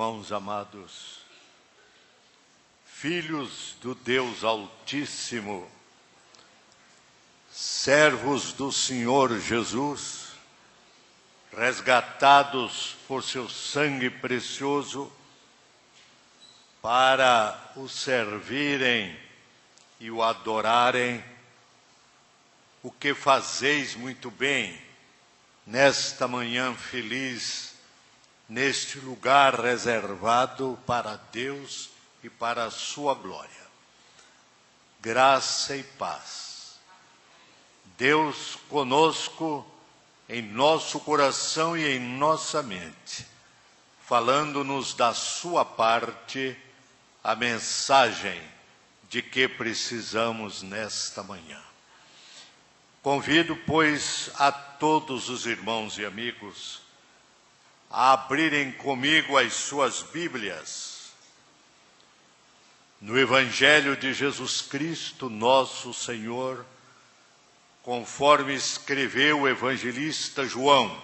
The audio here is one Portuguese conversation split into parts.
irmãos amados, filhos do Deus Altíssimo, servos do Senhor Jesus, resgatados por seu sangue precioso, para o servirem e o adorarem, o que fazeis muito bem nesta manhã feliz, neste lugar reservado para Deus e para a sua glória. Graça e paz. Deus conosco em nosso coração e em nossa mente, falando-nos da sua parte a mensagem de que precisamos nesta manhã. Convido, pois, a todos os irmãos e amigos a abrirem comigo as suas Bíblias no Evangelho de Jesus Cristo, nosso Senhor, conforme escreveu o evangelista João,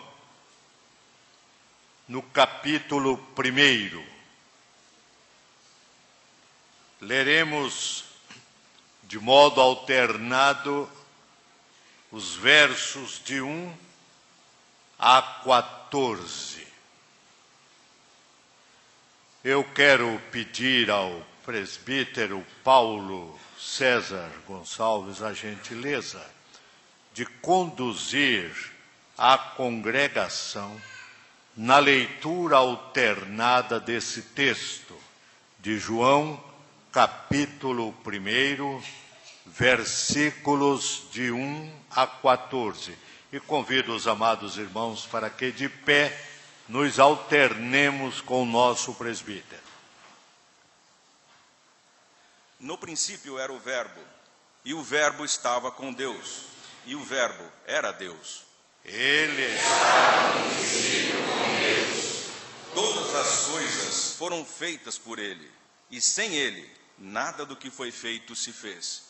no capítulo 1. Leremos de modo alternado os versos de 1 a 14. Eu quero pedir ao presbítero Paulo César Gonçalves a gentileza de conduzir a congregação na leitura alternada desse texto de João, capítulo 1, versículos de 1 a 14. E convido os amados irmãos para que de pé nos alternemos com o nosso presbítero. No princípio era o Verbo, e o Verbo estava com Deus, e o Verbo era Deus. Ele estava no princípio com Deus. Todas as coisas foram feitas por ele, e sem ele, nada do que foi feito se fez.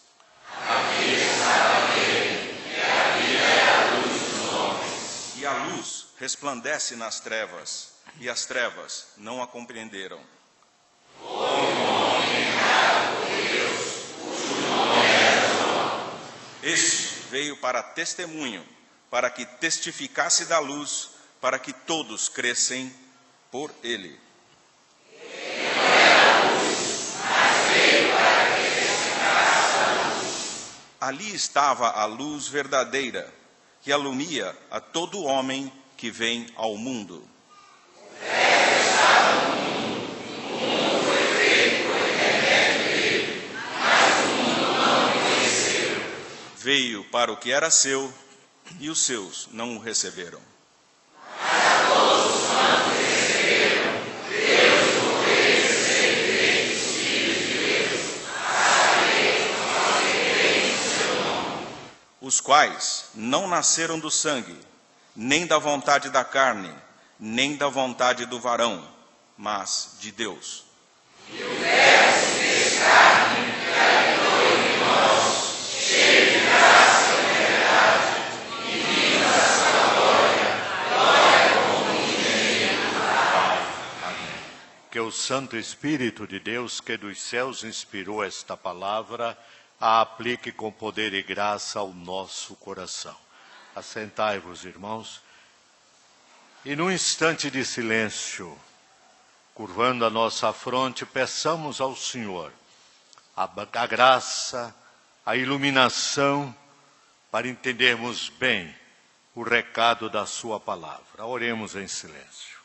A vida estava nele, e a vida é a luz dos homens. E a luz resplandece nas trevas, e as trevas não a compreenderam. Houve um homem enviado por Deus, cujo nome era João. Este veio para testemunho, para que testificasse da luz, para que todos crescem por ele. Ele não era a luz, mas veio para que testificasse da luz. Ali estava a luz verdadeira, que alumia a todo homem que vem ao mundo. O Verbo estava no mundo foi feito por intermédio dele, mas o mundo não o conheceu. Veio para o que era seu, e os seus não o receberam. Mas a todos os quantos receberam, Deus o fez ser feitos filhos de Deus, a saber, aos que creem no seu nome. Os quais não nasceram do sangue, nem da vontade da carne, nem da vontade do varão, mas de Deus. E o Verbo se fez carne e habitou entre nós, cheio de graça e verdade, e vimos a sua glória como unigênito do Pai. que o Santo Espírito de Deus, que dos céus inspirou esta palavra, a aplique com poder e graça ao nosso coração. Assentai-vos, irmãos, e num instante de silêncio, curvando a nossa fronte, peçamos ao Senhor a graça, a iluminação, para entendermos bem o recado da sua palavra. Oremos em silêncio.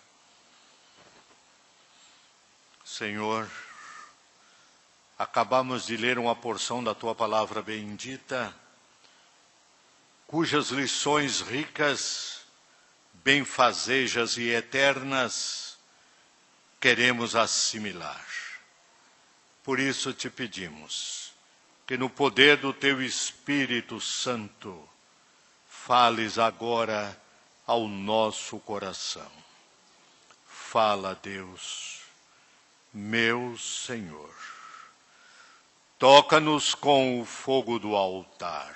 Senhor, acabamos de ler uma porção da tua palavra bendita, cujas lições ricas, benfazejas e eternas queremos assimilar. Por isso te pedimos que no poder do teu Espírito Santo fales agora ao nosso coração. Fala, Deus, meu Senhor. Toca-nos com o fogo do altar.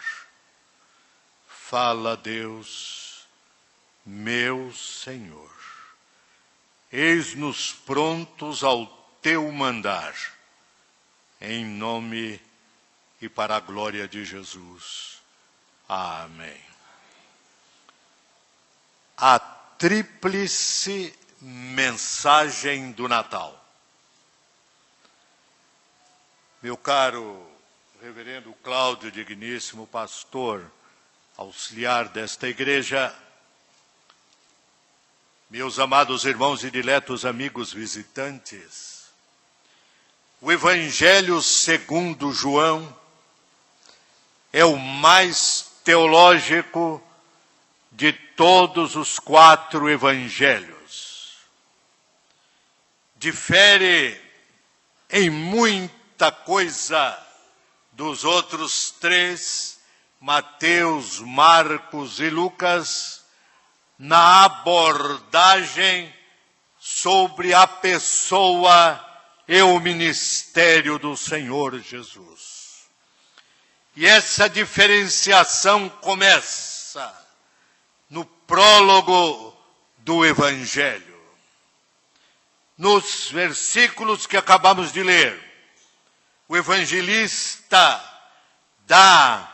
Fala, Deus, meu Senhor. eis-nos prontos ao teu mandar, em nome e para a glória de Jesus. Amém. A tríplice mensagem do Natal. Meu caro reverendo Cláudio Digníssimo, pastor auxiliar desta igreja, meus amados irmãos e diletos amigos visitantes, o Evangelho segundo João é o mais teológico de todos os 4 evangelhos. Difere em muita coisa dos outros 3, Mateus, Marcos e Lucas, na abordagem sobre a pessoa e o ministério do Senhor Jesus. E essa diferenciação começa no prólogo do Evangelho. Nos versículos que acabamos de ler, o evangelista dá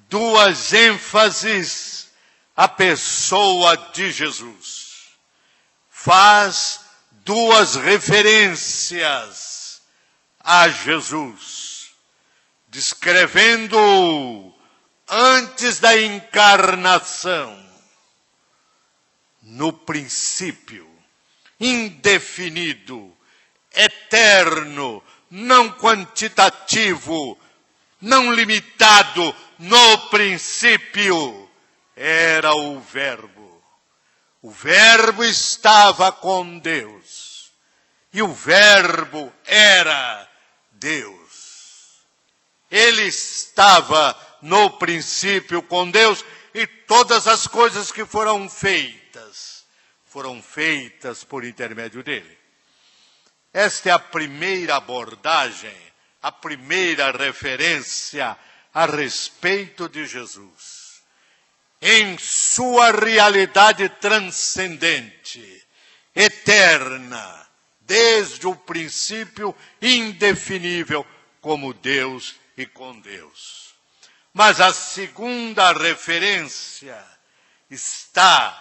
2 ênfases à pessoa de Jesus. Faz 2 referências a Jesus, descrevendo-o antes da encarnação, no princípio, indefinido, eterno, não quantitativo, não limitado, no princípio era o Verbo. O Verbo estava com Deus e o Verbo era Deus. Ele estava no princípio com Deus e todas as coisas que foram feitas por intermédio dele. Esta é a primeira abordagem, a primeira referência a respeito de Jesus. Em sua realidade transcendente, eterna, desde o princípio, indefinível, como Deus e com Deus. Mas a segunda referência está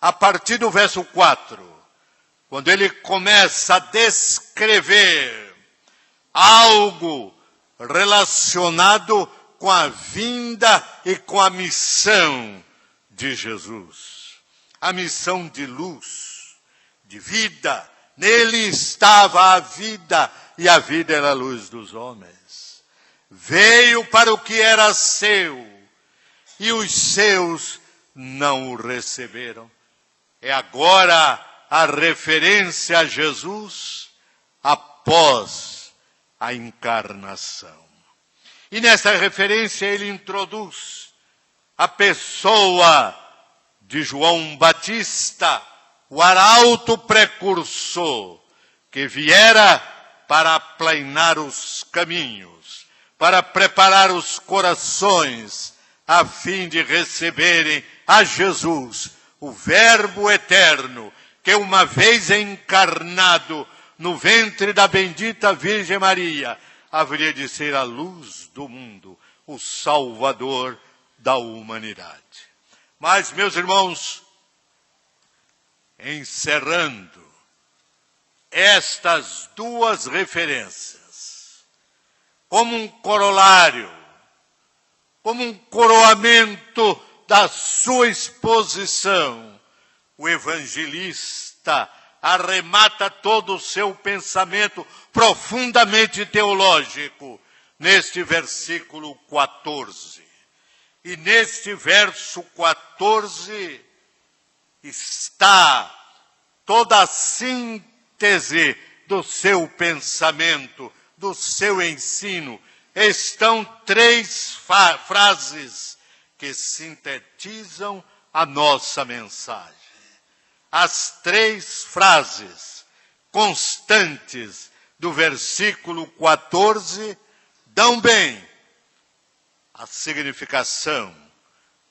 a partir do verso 4, quando ele começa a descrever algo relacionado com a vinda e com a missão de Jesus. A missão de luz, de vida. Nele estava a vida, e a vida era a luz dos homens. Veio para o que era seu, e os seus não o receberam. É agora a referência a Jesus após a encarnação. E nessa referência ele introduz a pessoa de João Batista, o arauto precursor, que viera para aplainar os caminhos, para preparar os corações, a fim de receberem a Jesus, o Verbo eterno, que uma vez encarnado no ventre da bendita Virgem Maria, haveria de ser a luz do mundo, o Salvador da humanidade. Mas, meus irmãos, encerrando estas 2 referências, como um corolário, como um coroamento da sua exposição, o evangelista arremata todo o seu pensamento profundamente teológico neste versículo 14. E neste verso 14 está toda a síntese do seu pensamento, do seu ensino. Estão 3 frases que sintetizam a nossa mensagem. As 3 frases constantes do versículo 14 dão bem a significação,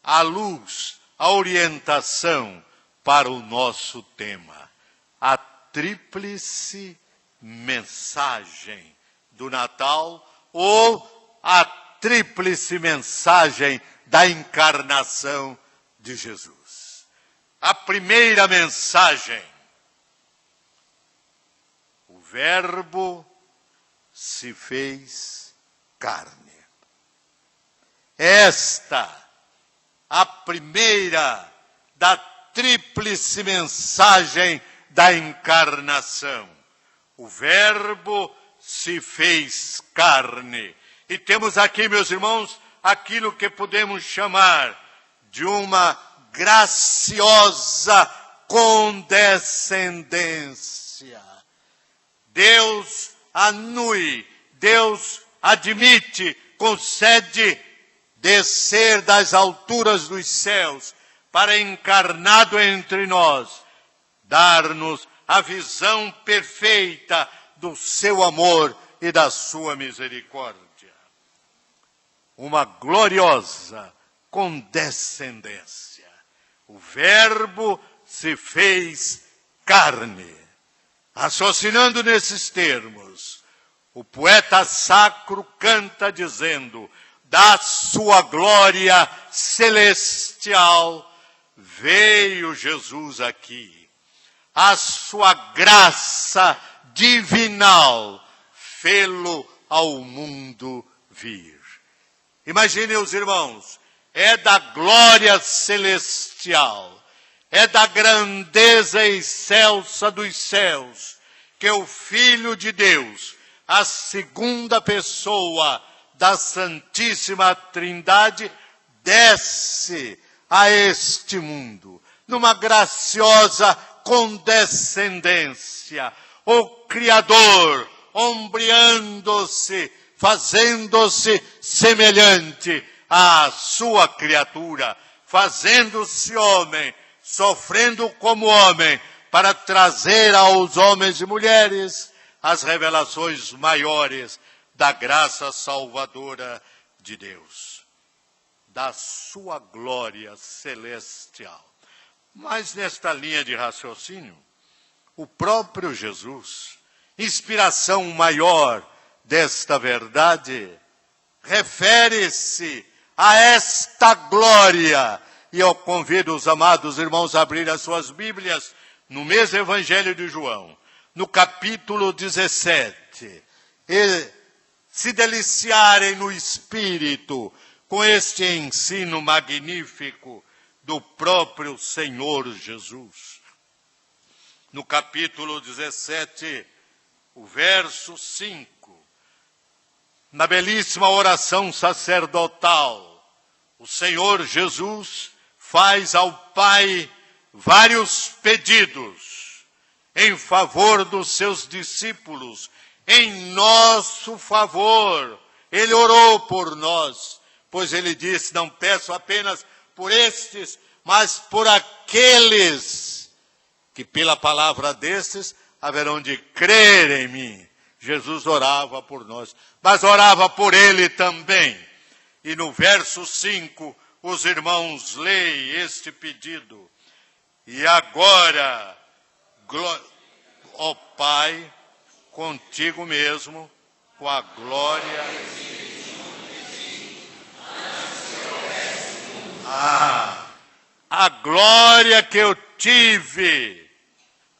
a luz, a orientação para o nosso tema. a tríplice mensagem do Natal ou a tríplice mensagem da encarnação de Jesus. A primeira mensagem: o Verbo se fez carne. Esta, a primeira da tríplice mensagem da encarnação. O Verbo se fez carne. E temos aqui, meus irmãos, aquilo que podemos chamar de uma graciosa condescendência. Deus anui, Deus admite, concede descer das alturas dos céus para, encarnado entre nós, dar-nos a visão perfeita do seu amor e da sua misericórdia. Uma gloriosa condescendência. O Verbo se fez carne. Raciocinando nesses termos, o poeta sacro canta dizendo: da sua glória celestial veio Jesus aqui. A sua graça divinal fê-lo ao mundo vir. Imaginem os irmãos, é da glória celestial, é da grandeza excelsa dos céus, que o Filho de Deus, a segunda pessoa da Santíssima Trindade, desce a este mundo, numa graciosa condescendência. O Criador, ombreando-se, fazendo-se semelhante à sua criatura, fazendo-se homem, sofrendo como homem, para trazer aos homens e mulheres as revelações maiores da graça salvadora de Deus, da sua glória celestial. Mas nesta linha de raciocínio, o próprio Jesus, inspiração maior desta verdade, refere-se a esta glória. E eu convido os amados irmãos a abrir as suas Bíblias no mesmo Evangelho de João, no capítulo 17, e se deliciarem no Espírito com este ensino magnífico do próprio Senhor Jesus. No capítulo 17, o verso 5, na belíssima oração sacerdotal, o Senhor Jesus faz ao Pai vários pedidos em favor dos seus discípulos, em nosso favor. Ele orou por nós, pois ele disse: não peço apenas por estes, mas por aqueles que pela palavra destes haverão de crer em mim. Jesus orava por nós, mas orava por ele também. E no verso 5, os irmãos leem este pedido: e agora, ó Pai, contigo mesmo, com a glória. A glória que eu tive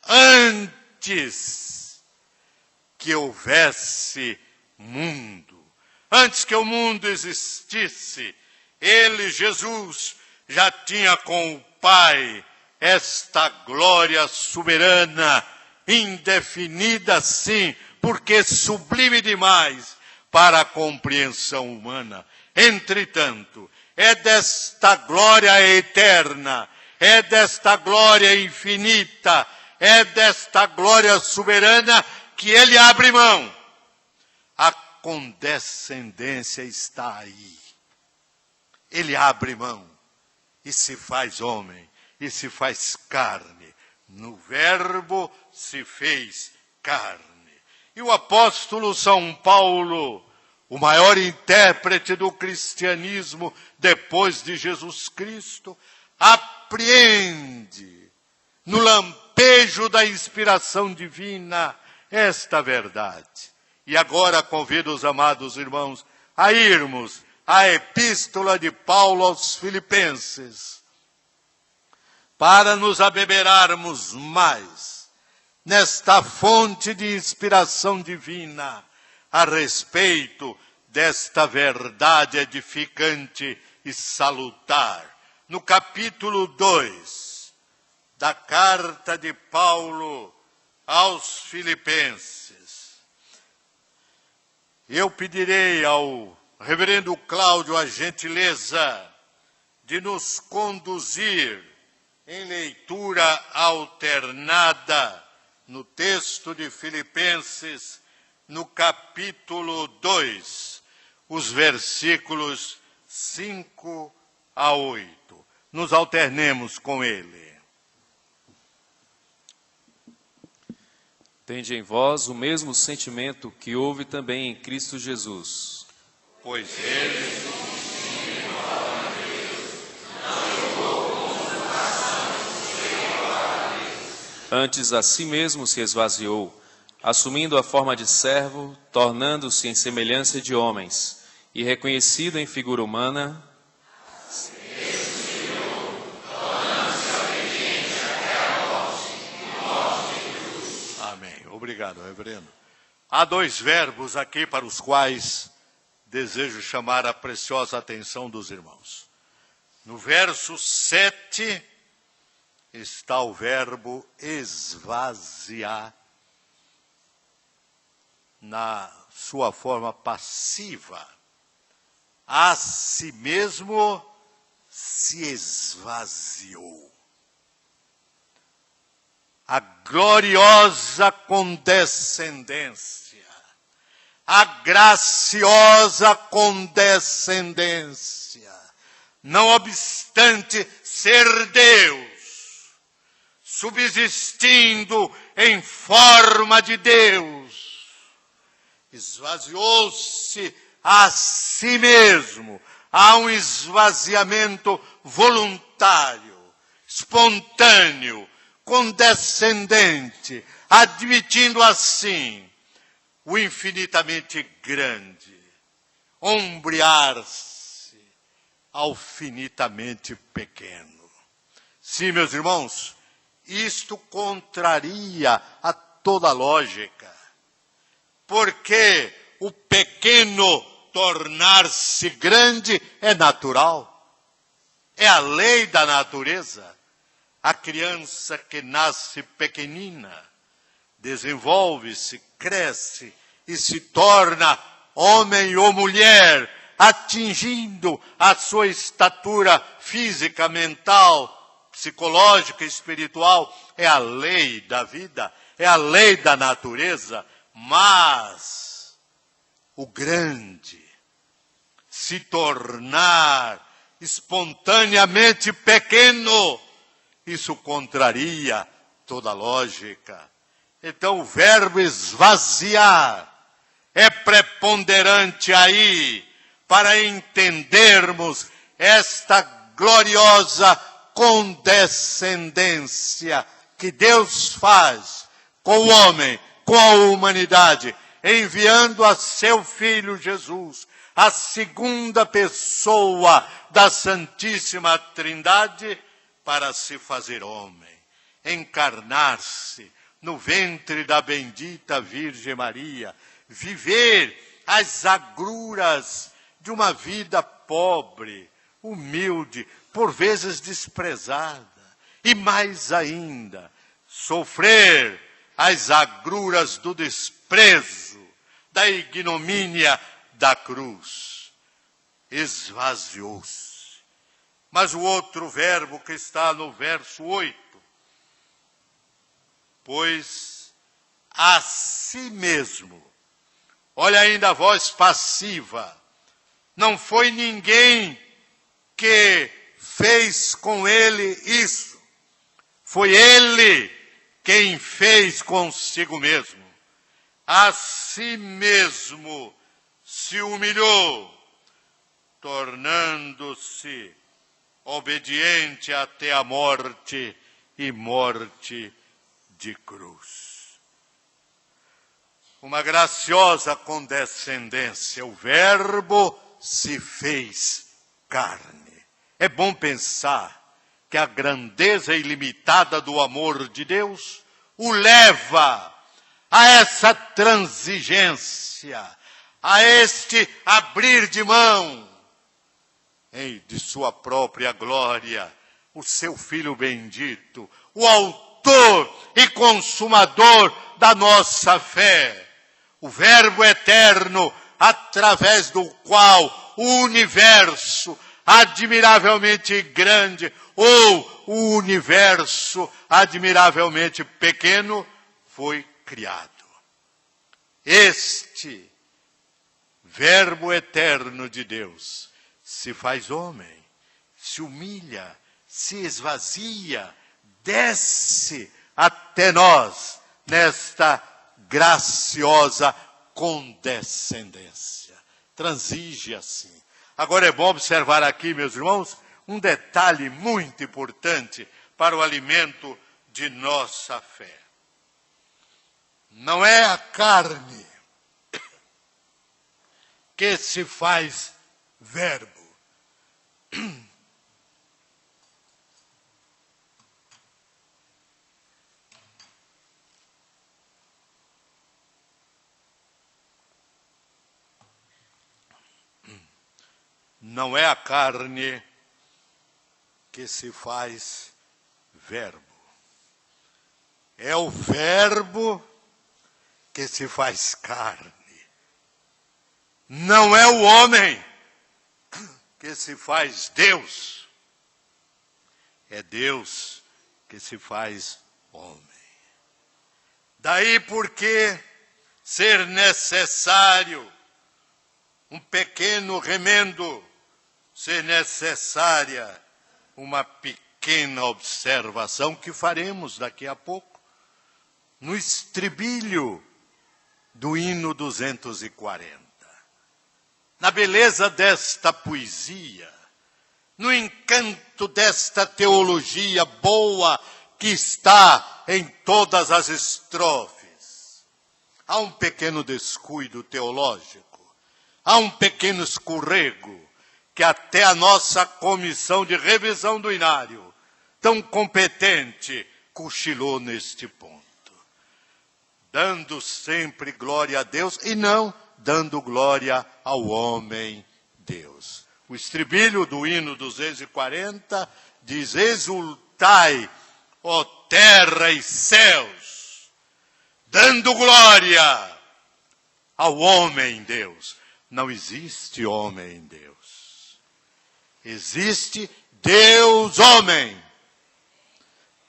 antes que houvesse mundo. Antes que o mundo existisse, ele, Jesus, já tinha com o Pai esta glória soberana, indefinida sim, porque sublime demais para a compreensão humana. Entretanto, é desta glória eterna, é desta glória infinita, é desta glória soberana que ele abre mão. A condescendência está aí. Ele abre mão e se faz homem, e se faz carne. No Verbo se fez carne. E o apóstolo São Paulo, o maior intérprete do cristianismo depois de Jesus Cristo, apreende no lampejo lampejo da inspiração divina esta verdade. E agora convido os amados irmãos a irmos à Epístola de Paulo aos Filipenses, para nos abeberarmos mais nesta fonte de inspiração divina a respeito desta verdade edificante e salutar. No capítulo 2 da carta de Paulo aos Filipenses, eu pedirei ao reverendo Cláudio a gentileza de nos conduzir em leitura alternada no texto de Filipenses, no capítulo 2, os versículos 5 a 8. Nos alternemos com ele. Tende em vós o mesmo sentimento que houve também em Cristo Jesus. Pois ele antes a si mesmo se esvaziou, assumindo a forma de servo, tornando-se em semelhança de homens, e reconhecido em figura humana, Amém. Obrigado, reverendo. Há dois verbos aqui para os quais desejo chamar a preciosa atenção dos irmãos. No verso 7 está o verbo esvaziar, na sua forma passiva. A si mesmo se esvaziou. A gloriosa condescendência, a graciosa condescendência, não obstante ser Deus, subsistindo em forma de Deus, esvaziou-se a si mesmo. Há um esvaziamento voluntário, espontâneo, condescendente, admitindo assim o infinitamente grande, ombrear-se ao finitamente pequeno. Sim, meus irmãos, isto contraria a toda lógica, porque o pequeno tornar-se grande é natural, é a lei da natureza. A criança que nasce pequenina desenvolve-se, cresce e se torna homem ou mulher, atingindo a sua estatura física, mental, psicológica e espiritual. É a lei da vida, é a lei da natureza. Mas o grande se tornar espontaneamente pequeno, isso contraria toda lógica. Então o verbo esvaziar é preponderante aí para entendermos esta gloriosa condescendência que Deus faz com o homem, com a humanidade, enviando a seu Filho Jesus, a segunda pessoa da Santíssima Trindade, para se fazer homem, encarnar-se no ventre da bendita Virgem Maria, viver as agruras de uma vida pobre, humilde, por vezes desprezada, e mais ainda, sofrer as agruras do desprezo, da ignomínia da cruz. Esvaziou-se. Mas o outro verbo que está no verso 8, pois a si mesmo, olha ainda a voz passiva, não foi ninguém que fez com ele isso, foi ele quem fez consigo mesmo. A si mesmo se humilhou, tornando-se obediente até a morte e morte de cruz. Uma graciosa condescendência, o Verbo se fez carne. É bom pensar que a grandeza ilimitada do amor de Deus o leva a essa transigência, a este abrir de mão de sua própria glória, o seu Filho bendito, o autor e consumador da nossa fé, o Verbo eterno, através do qual o universo admiravelmente grande ou o universo admiravelmente pequeno foi criado. Este Verbo eterno de Deus se faz homem, se humilha, se esvazia, desce até nós nesta graciosa condescendência. Transige assim. Agora é bom observar aqui, meus irmãos, um detalhe muito importante para o alimento de nossa fé. Não é a carne que se faz verbo. Não é a carne que se faz verbo. É o verbo que se faz carne. Não é o homem que se faz Deus. É Deus que se faz homem. Daí porque ser necessário um pequeno remendo, ser necessária uma pequena observação que faremos daqui a pouco, no estribilho do hino 240. Na beleza desta poesia, no encanto desta teologia boa que está em todas as estrofes. Há um pequeno descuido teológico, há um pequeno escorrego que até a nossa comissão de revisão do inário, tão competente, cochilou neste ponto. Dando sempre glória a Deus e não dando glória ao homem Deus. O estribilho do hino 240 diz: exultai, ó terra e céus, dando glória ao homem Deus. Não existe homem Deus. Existe Deus homem.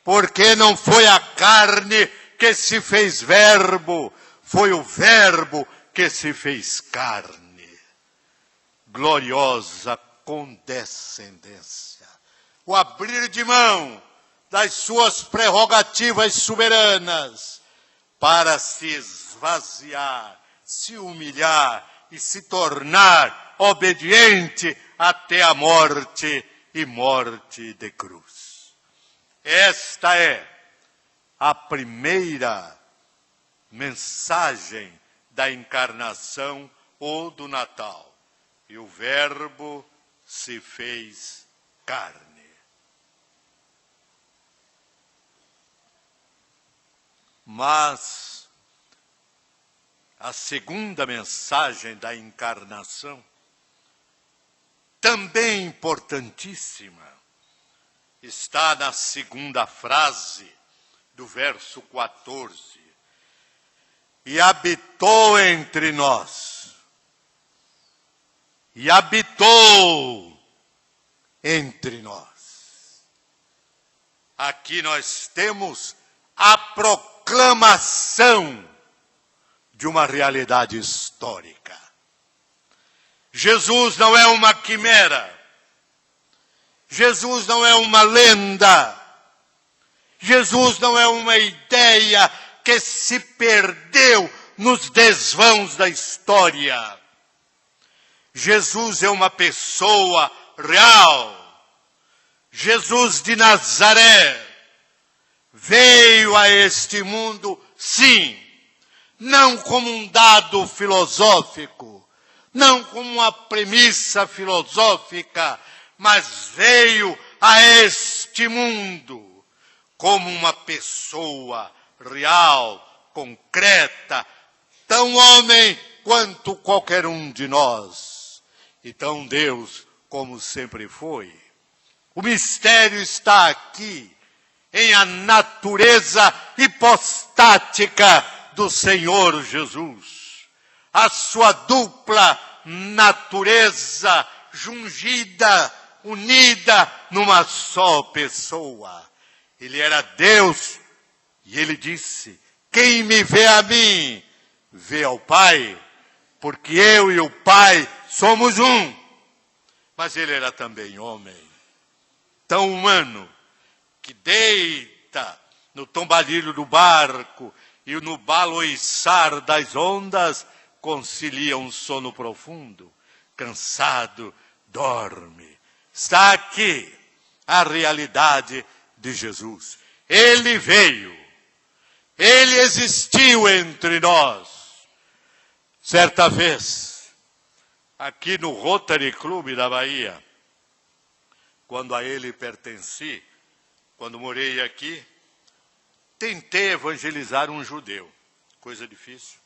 Porque não foi a carne que se fez verbo, foi o verbo que se fez carne. Gloriosa condescendência. O abrir de mão das suas prerrogativas soberanas para se esvaziar, se humilhar e se tornar obediente até a morte e morte de cruz. Esta é a primeira mensagem da encarnação ou do Natal. E o Verbo se fez carne. Mas a segunda mensagem da encarnação, também importantíssima, está na segunda frase do verso 14. E habitou entre nós. E habitou entre nós. Aqui nós temos a proclamação de uma realidade histórica. Jesus não é uma quimera. Jesus não é uma lenda. Jesus não é uma ideia que se perdeu nos desvãos da história. Jesus é uma pessoa real. Jesus de Nazaré veio a este mundo, sim, não como um dado filosófico, não como uma premissa filosófica, mas veio a este mundo como uma pessoa real, concreta, tão homem quanto qualquer um de nós, e tão Deus como sempre foi. O mistério está aqui, em a natureza hipostática do Senhor Jesus. A sua dupla natureza jungida, unida numa só pessoa. Ele era Deus e ele disse: quem me vê a mim, vê ao Pai, porque eu e o Pai somos um. Mas ele era também homem, tão humano, que deita no tombalilho do barco e no baloiçar das ondas concilia um sono profundo. Cansado, dorme. Está aqui a realidade de Jesus. Ele veio. Ele existiu entre nós. Certa vez, aqui no Rotary Club da Bahia, quando a ele pertenci, quando morei aqui, tentei evangelizar um judeu. Coisa difícil.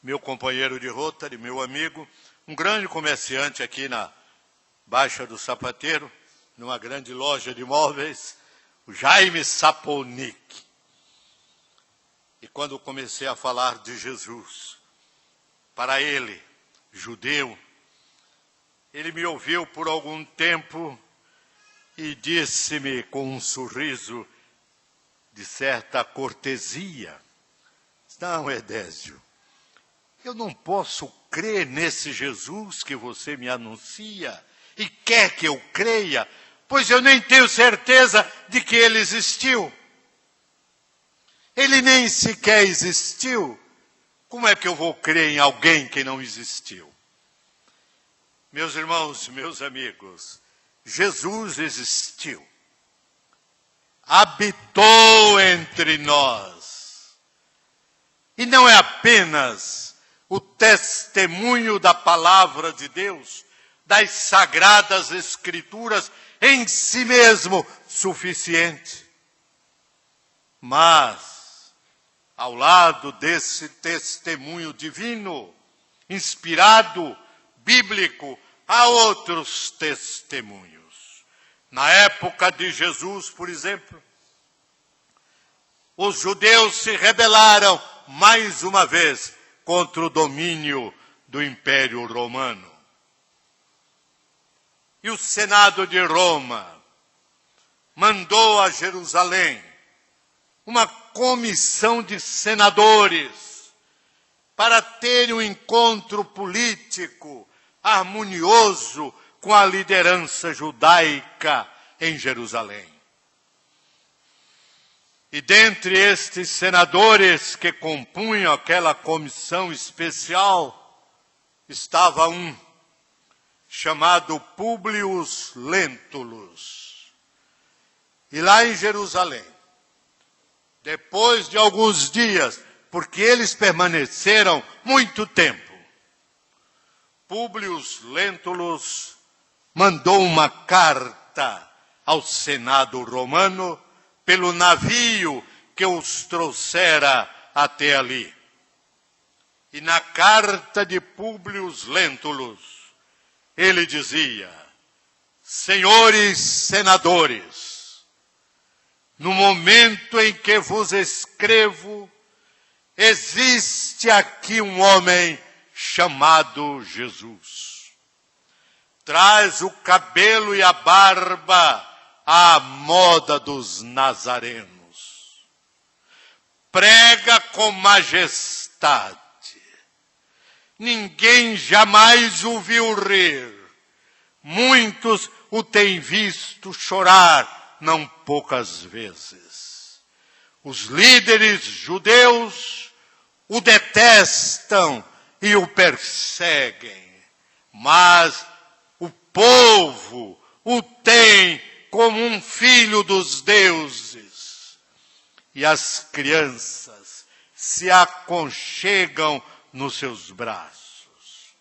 Meu companheiro de Rotary, meu amigo, um grande comerciante aqui na Baixa do Sapateiro, numa grande loja de móveis, o Jaime Saponic. E quando comecei a falar de Jesus, para ele, judeu, ele me ouviu por algum tempo e disse-me com um sorriso de certa cortesia: não, Edésio, eu não posso crer nesse Jesus que você me anuncia e quer que eu creia, pois eu nem tenho certeza de que ele existiu. Ele nem sequer existiu. Como é que eu vou crer em alguém que não existiu? Meus irmãos, meus amigos, Jesus existiu. Habitou entre nós. E não é apenas o testemunho da palavra de Deus, das sagradas escrituras, em si mesmo suficiente. Mas, ao lado desse testemunho divino, inspirado, bíblico, há outros testemunhos. Na época de Jesus, por exemplo, os judeus se rebelaram mais uma vez contra o domínio do Império Romano. E o Senado de Roma mandou a Jerusalém uma comissão de senadores para ter um encontro político harmonioso com a liderança judaica em Jerusalém. E dentre estes senadores que compunham aquela comissão especial, estava um chamado Públio Lentulus. E lá em Jerusalém, depois de alguns dias, porque eles permaneceram muito tempo, Públio Lentulus mandou uma carta ao Senado romano pelo navio que os trouxera até ali. E na carta de Públio Lentulus, ele dizia: senhores senadores, no momento em que vos escrevo, existe aqui um homem chamado Jesus. Traz o cabelo e a barba à moda dos nazarenos. Prega com majestade. Ninguém jamais o viu rir. Muitos o têm visto chorar, não poucas vezes. Os líderes judeus o detestam e o perseguem, mas o povo o têm como um filho dos deuses. E as crianças se aconchegam nos seus braços.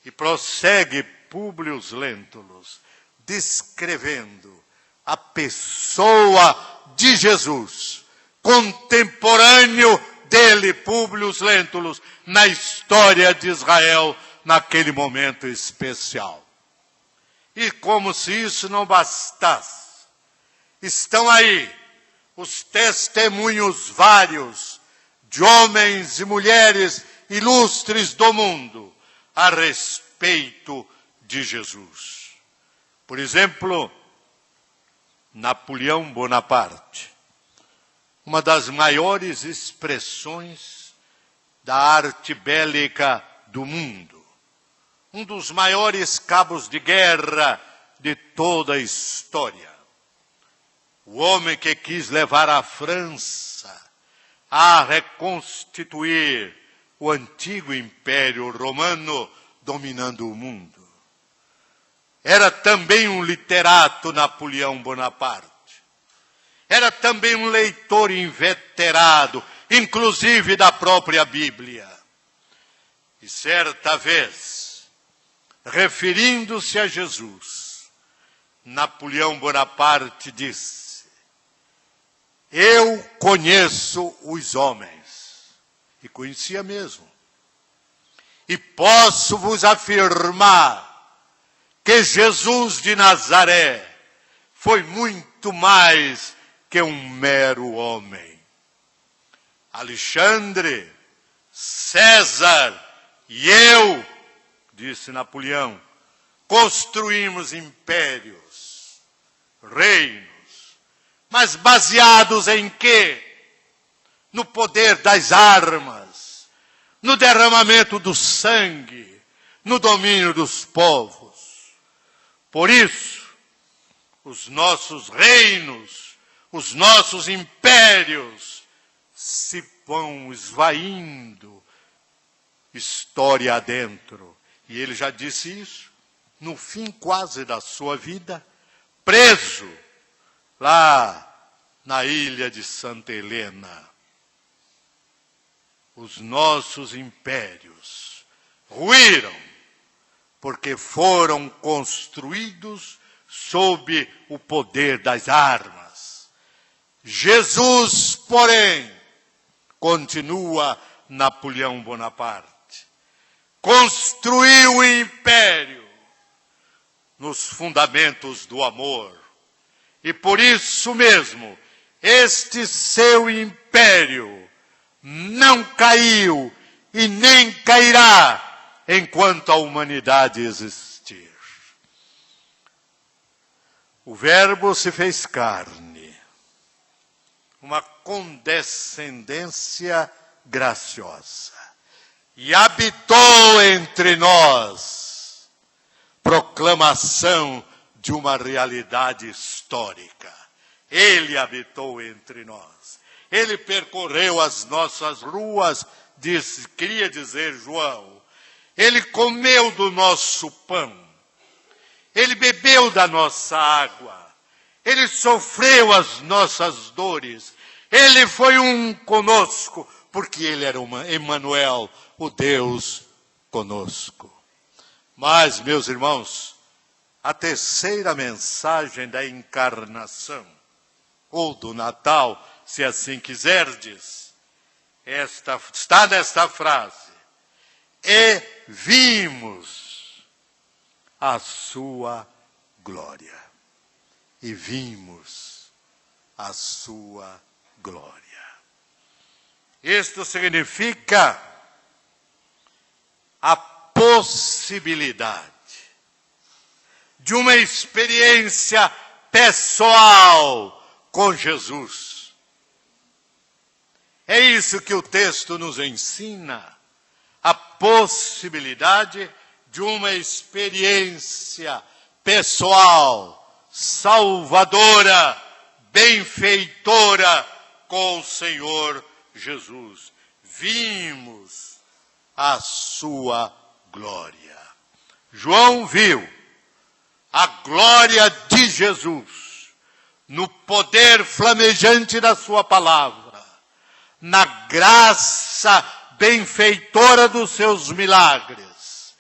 E prossegue Públio Lentulus, descrevendo a pessoa de Jesus, contemporâneo dele, Públio Lentulus, na história de Israel, naquele momento especial. E como se isso não bastasse, estão aí os testemunhos vários de homens e mulheres ilustres do mundo a respeito de Jesus. Por exemplo, Napoleão Bonaparte, uma das maiores expressões da arte bélica do mundo, um dos maiores cabos de guerra de toda a história. O homem que quis levar a França a reconstituir o antigo Império Romano dominando o mundo. Era também um literato, Napoleão Bonaparte. Era também um leitor inveterado, inclusive da própria Bíblia. E certa vez, referindo-se a Jesus, Napoleão Bonaparte disse: eu conheço os homens. E conhecia mesmo. E posso vos afirmar que Jesus de Nazaré foi muito mais que um mero homem. Alexandre, César e eu, disse Napoleão, construímos impérios, reinos, mas baseados em quê? No poder das armas, no derramamento do sangue, no domínio dos povos. Por isso, os nossos reinos, os nossos impérios se vão esvaindo, história adentro. E ele já disse isso, no fim quase da sua vida, preso lá na ilha de Santa Helena. Os nossos impérios ruíram, porque foram construídos sob o poder das armas. Jesus, porém, continua Napoleão Bonaparte, construiu o império nos fundamentos do amor. E por isso mesmo, este seu império não caiu e nem cairá enquanto a humanidade existir. O Verbo se fez carne, uma condescendência graciosa, e habitou entre nós, proclamação de uma realidade histórica. Ele habitou entre nós. Ele percorreu as nossas ruas, queria dizer João. Ele comeu do nosso pão. Ele bebeu da nossa água. Ele sofreu as nossas dores. Ele foi um conosco, porque ele era Emmanuel, o Deus conosco. Mas, meus irmãos, a terceira mensagem da encarnação, ou do Natal, se assim quiserdes, está nesta frase: e vimos a sua glória. E vimos a sua glória. Isto significa a possibilidade de uma experiência pessoal com Jesus. É isso que o texto nos ensina, a possibilidade de uma experiência pessoal, salvadora, benfeitora com o Senhor Jesus. Vimos a sua glória. João viu a glória de Jesus, no poder flamejante da sua palavra, na graça benfeitora dos seus milagres.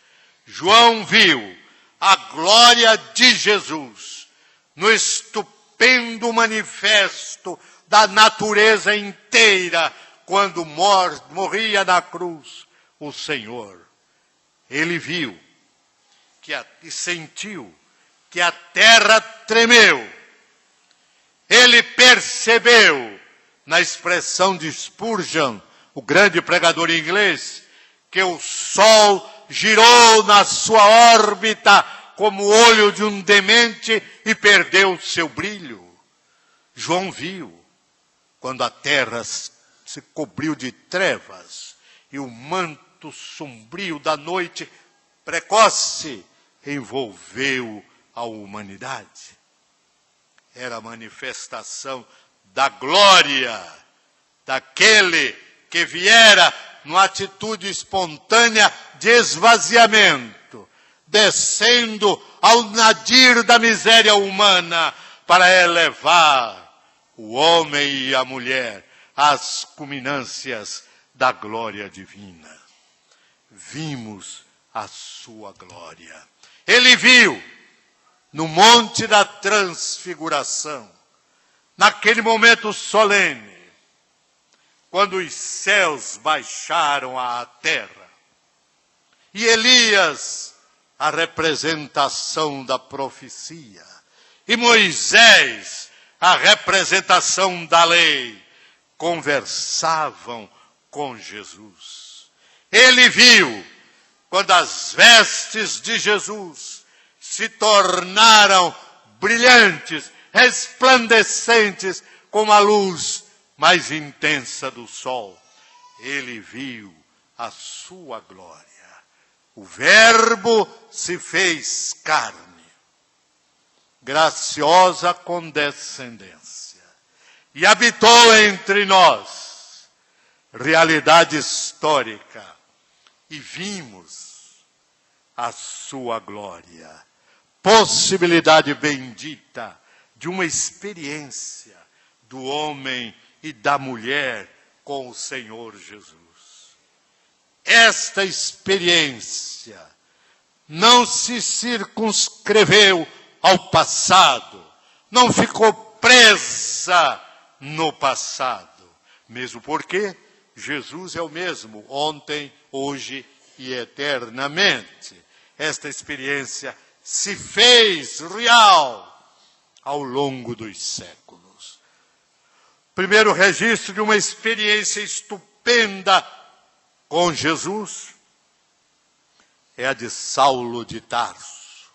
João viu a glória de Jesus no estupendo manifesto da natureza inteira quando morria na cruz o Senhor. Ele viu e sentiu que a terra tremeu. Ele percebeu, na expressão de Spurgeon, o grande pregador inglês, que o sol girou na sua órbita como o olho de um demente e perdeu seu brilho. João viu quando a terra se cobriu de trevas e o manto sombrio da noite precoce envolveu a humanidade. Era a manifestação da glória daquele que viera numa atitude espontânea de esvaziamento, descendo ao nadir da miséria humana para elevar o homem e a mulher às culminâncias da glória divina. Vimos a sua glória. Ele viu no Monte da Transfiguração, naquele momento solene, quando os céus baixaram à terra, e Elias, a representação da profecia, e Moisés, a representação da lei, conversavam com Jesus. Ele viu quando as vestes de Jesus se tornaram brilhantes, resplandecentes, como a luz mais intensa do sol. Ele viu a sua glória. O Verbo se fez carne, graciosa condescendência, e habitou entre nós, realidade histórica, e vimos a sua glória, possibilidade bendita de uma experiência do homem e da mulher com o Senhor Jesus. Esta experiência não se circunscreveu ao passado, não ficou presa no passado, mesmo porque Jesus é o mesmo ontem, hoje e eternamente. Esta experiência se fez real ao longo dos séculos. Primeiro registro de uma experiência estupenda com Jesus é a de Saulo de Tarso,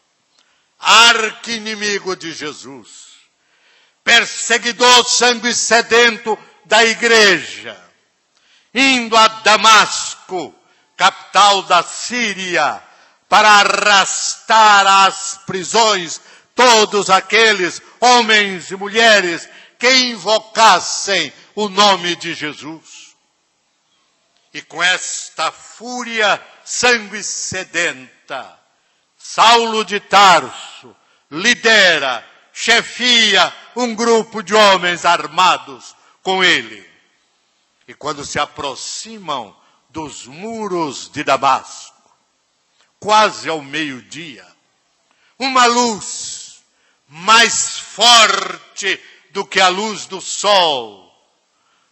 arqui-inimigo de Jesus, perseguidor sangue sedento da igreja, indo a Damasco, capital da Síria, para arrastar às prisões todos aqueles homens e mulheres que invocassem o nome de Jesus. E com esta fúria sangue sedenta, Saulo de Tarso lidera, chefia um grupo de homens armados com ele. E quando se aproximam dos muros de Damasco, quase ao meio-dia, uma luz mais forte do que a luz do sol,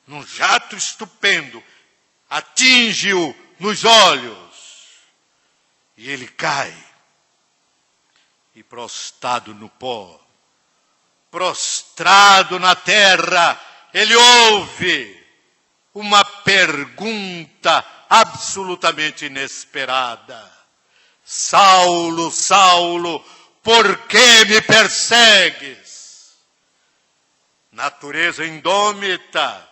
num jato estupendo, atinge-o nos olhos, e ele cai, e prostrado no pó, prostrado na terra, ele ouve uma pergunta absolutamente inesperada: Saulo, Saulo, por que me persegues? Natureza indômita,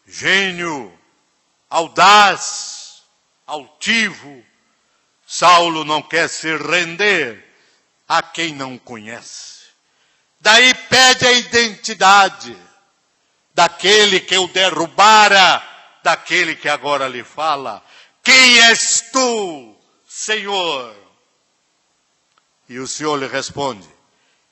gênio audaz, altivo, Saulo não quer se render a quem não conhece. Daí pede a identidade daquele que o derrubara, daquele que agora lhe fala: quem és tu, Senhor? E o Senhor lhe responde: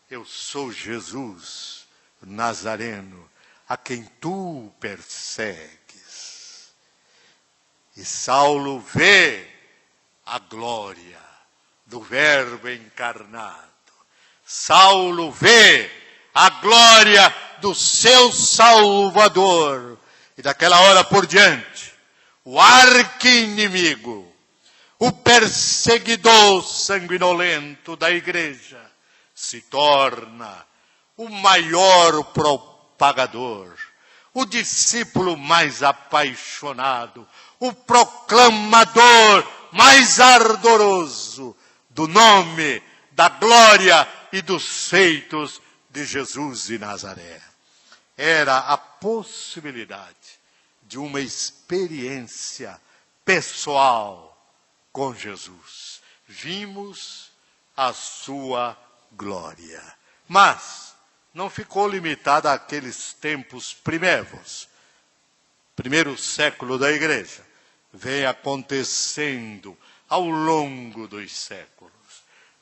eu sou Jesus Nazareno, a quem tu persegues. E Saulo vê a glória do Verbo encarnado. Saulo vê a glória do seu Salvador. E daquela hora por diante, o arqui-inimigo, o perseguidor sanguinolento da igreja, se torna o maior propagador, o discípulo mais apaixonado, o proclamador mais ardoroso do nome, da glória e dos feitos de Jesus de Nazaré. Era a possibilidade de uma experiência pessoal com Jesus. Vimos a sua glória. Mas não ficou limitada àqueles tempos primeiros. Primeiro século da igreja. Vem acontecendo ao longo dos séculos.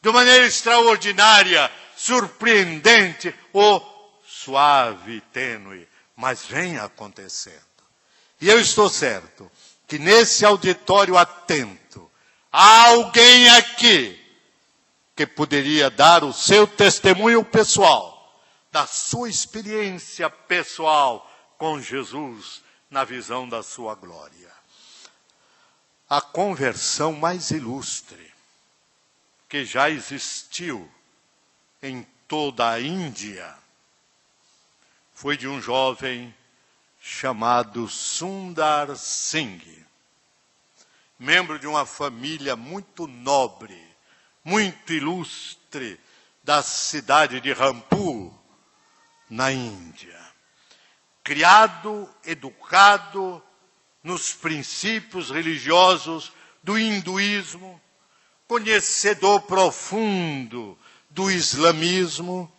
De maneira extraordinária, surpreendente ou suave e tênue, mas vem acontecendo. E eu estou certo que nesse auditório atento, há alguém aqui que poderia dar o seu testemunho pessoal, da sua experiência pessoal com Jesus na visão da sua glória. A conversão mais ilustre que já existiu em toda a Índia foi de um jovem chamado Sundar Singh, membro de uma família muito nobre, muito ilustre, da cidade de Rampur, na Índia. Criado, educado nos princípios religiosos do hinduísmo, conhecedor profundo do islamismo,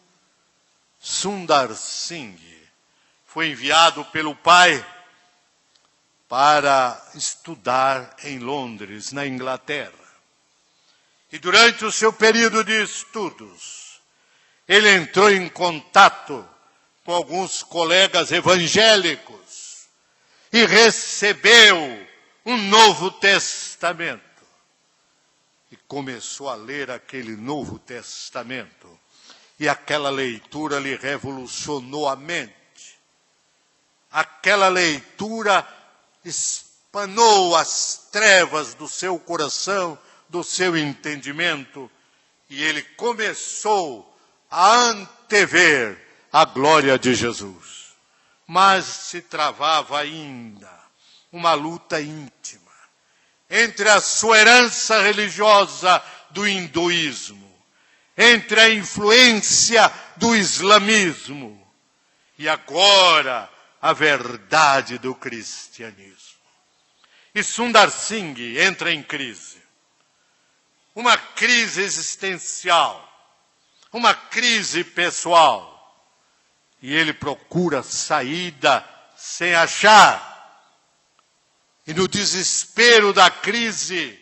Sundar Singh foi enviado pelo pai para estudar em Londres, na Inglaterra. E durante o seu período de estudos, ele entrou em contato com alguns colegas evangélicos e recebeu um Novo Testamento. E começou a ler aquele Novo Testamento. E aquela leitura lhe revolucionou a mente. Aquela leitura espanou as trevas do seu coração, do seu entendimento, e ele começou a antever a glória de Jesus. Mas se travava ainda uma luta íntima entre a sua herança religiosa do hinduísmo, entre a influência do islamismo e agora a verdade do cristianismo. E Sundar Singh entra em crise. Uma crise existencial, uma crise pessoal. E ele procura saída sem achar. E no desespero da crise,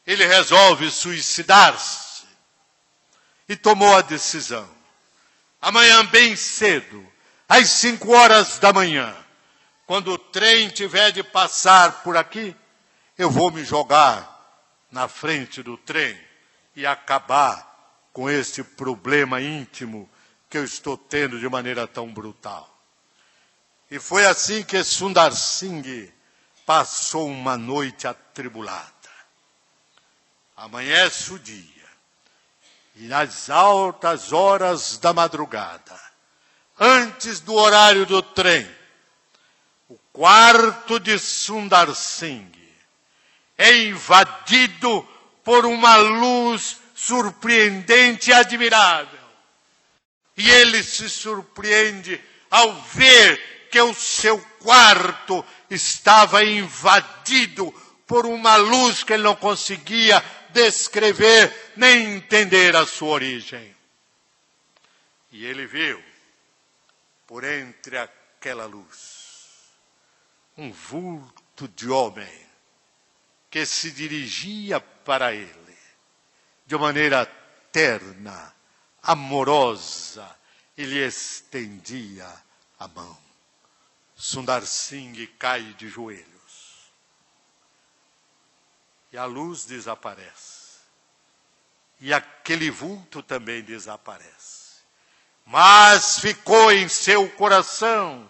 ele resolve suicidar-se. E tomou a decisão. Amanhã bem cedo, às 5 horas da manhã, quando o trem tiver de passar por aqui, eu vou me jogar na frente do trem e acabar com este problema íntimo que eu estou tendo de maneira tão brutal. E foi assim que Sundar Singh passou uma noite atribulada. Amanhece o dia, e nas altas horas da madrugada, antes do horário do trem, o quarto de Sundar Singh é invadido por uma luz surpreendente e admirável. E ele se surpreende ao ver que o seu quarto estava invadido por uma luz que ele não conseguia descrever nem entender a sua origem. E ele viu, por entre aquela luz, um vulto de homem que se dirigia para ele de maneira terna, amorosa, e lhe estendia a mão. Sundar Singh cai de joelhos. E a luz desaparece. E aquele vulto também desaparece. Mas ficou em seu coração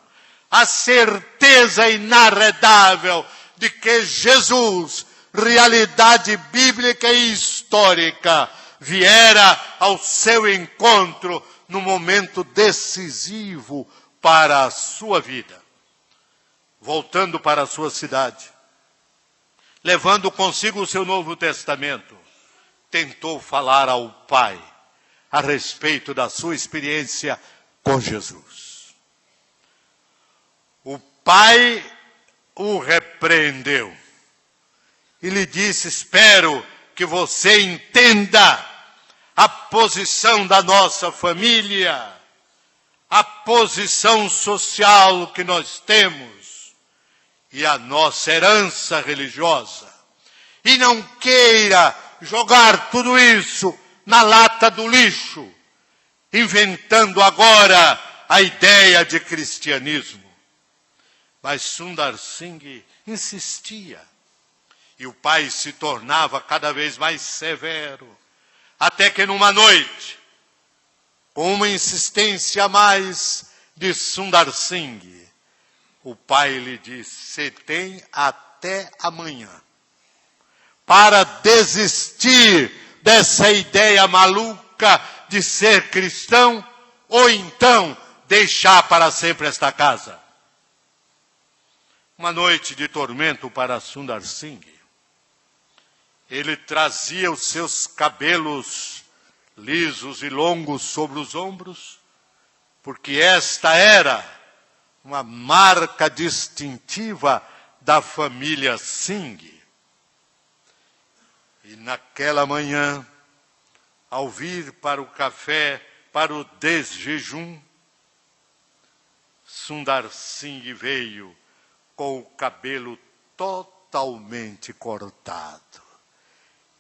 a certeza inarredável de que Jesus, realidade bíblica e histórica, viera ao seu encontro no momento decisivo para a sua vida. Voltando para a sua cidade, levando consigo o seu Novo Testamento, tentou falar ao Pai a respeito da sua experiência com Jesus. O Pai o repreendeu e lhe disse: espero que você entenda a posição da nossa família, a posição social que nós temos e a nossa herança religiosa. E não queira jogar tudo isso na lata do lixo, inventando agora a ideia de cristianismo. Mas Sundar Singh insistia. E o pai se tornava cada vez mais severo. Até que numa noite, com uma insistência a mais de Sundar Singh, o pai lhe disse: você tem até amanhã para desistir dessa ideia maluca de ser cristão, ou então deixar para sempre esta casa. Uma noite de tormento para Sundar Singh. Ele trazia os seus cabelos lisos e longos sobre os ombros, porque esta era uma marca distintiva da família Singh. E naquela manhã, ao vir para o café, para o desjejum, Sundar Singh veio com o cabelo totalmente cortado.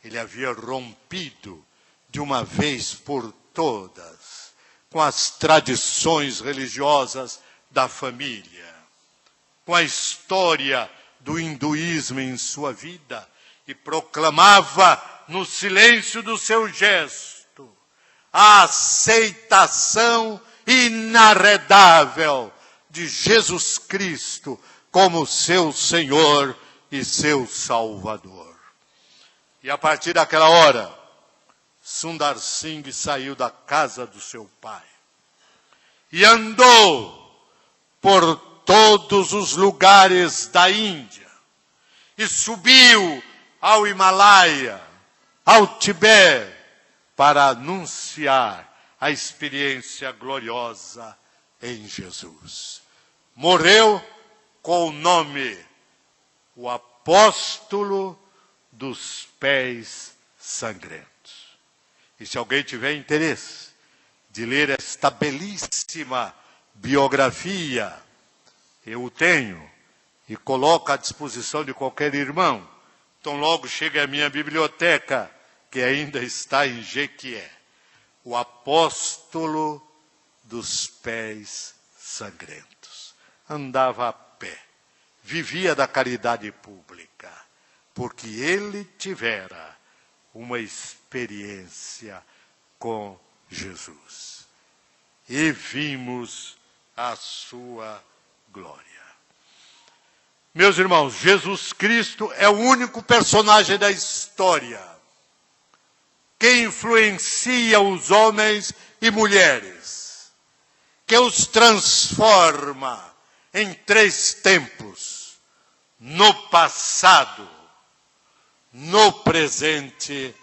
Ele havia rompido de uma vez por todas com as tradições religiosas da família, com a história do hinduísmo em sua vida, e proclamava no silêncio do seu gesto a aceitação inarredável de Jesus Cristo como seu Senhor e seu Salvador. E a partir daquela hora, Sundar Singh saiu da casa do seu pai e andou por todos os lugares da Índia e subiu ao Himalaia, ao Tibete, para anunciar a experiência gloriosa em Jesus. Morreu com o nome o apóstolo dos pés sangrentos. E se alguém tiver interesse de ler esta belíssima biografia, eu o tenho e coloco à disposição de qualquer irmão. Então logo chega a minha biblioteca, que ainda está em Jequié. O apóstolo dos pés sangrentos. Andava a pé, vivia da caridade pública, porque ele tivera uma experiência com Jesus. E vimos a sua glória. Meus irmãos, Jesus Cristo é o único personagem da história que influencia os homens e mulheres, que os transforma em 3 tempos: no passado, no presente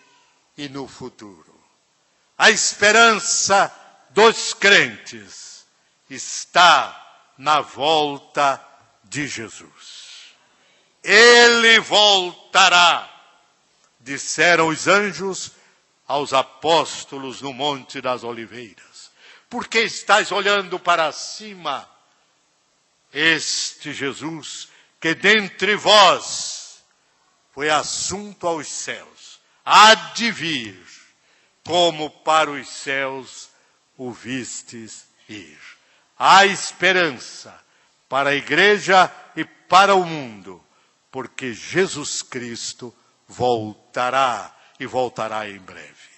e no futuro. A esperança dos crentes está na volta de Jesus. Ele voltará, disseram os anjos aos apóstolos no Monte das Oliveiras. Por que estáis olhando para cima? Este Jesus, que dentre vós foi assunto aos céus, há de vir como para os céus o vistes ir. Há esperança para a igreja e para o mundo, porque Jesus Cristo voltará e voltará em breve.